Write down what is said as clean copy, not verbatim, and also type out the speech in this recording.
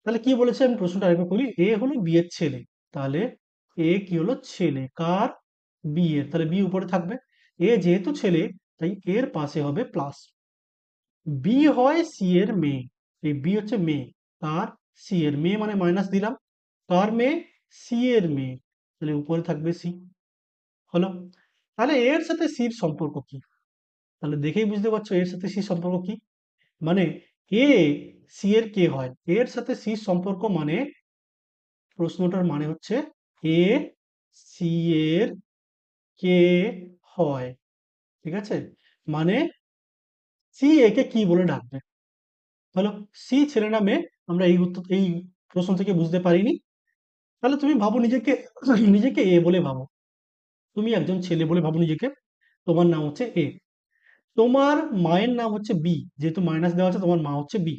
তাহলে কি বলেছে আমি প্রশ্নটা আরেকবার করি, এ হলো বি এর ছেলে। তাহলে এ কি হলো, ছেলে কার, বি এর, তাহলে বি উপরে থাকবে। এ যেহেতু ছেলে তাই এর পাশে হবে প্লাস। বি হয় সি এর মেয়ে, এই বি হচ্ছে মেয়ে, কার, সি এর মেয়ে, মানে মাইনাস দিলাম। কার মেয়ে, সি এর মেয়ে, তাহলে উপরে থাকবে সি। হলো। তাহলে এর সাথে সির সম্পর্ক কি? তাহলে দেখেই বুঝতে পারছো এর সাথে সির সম্পর্ক কি। মানে এ সি এর কে হয়, এর সাথে সির সম্পর্ক মানে, প্রশ্নটার মানে হচ্ছে এ সি এর কে হয়। ঠিক আছে, মানে সি একে কি বলে ডাকবে। হলো। সি ছেলে না মেয়ে, আমরা এই উত্তর, এই প্রশ্ন থেকে বুঝতে পারিনি। তাহলে তুমি ভাবো নিজেকে, নিজেকে এ বলে ভাবো। তুমি একজন ছেলে বলে ভাবো নিজেকে। তোমার নাম হচ্ছে এ, তোমার মায়ের নাম হচ্ছে বি, যেহেতু মাইনাস দেওয়া আছে তোমার মা হচ্ছে বি।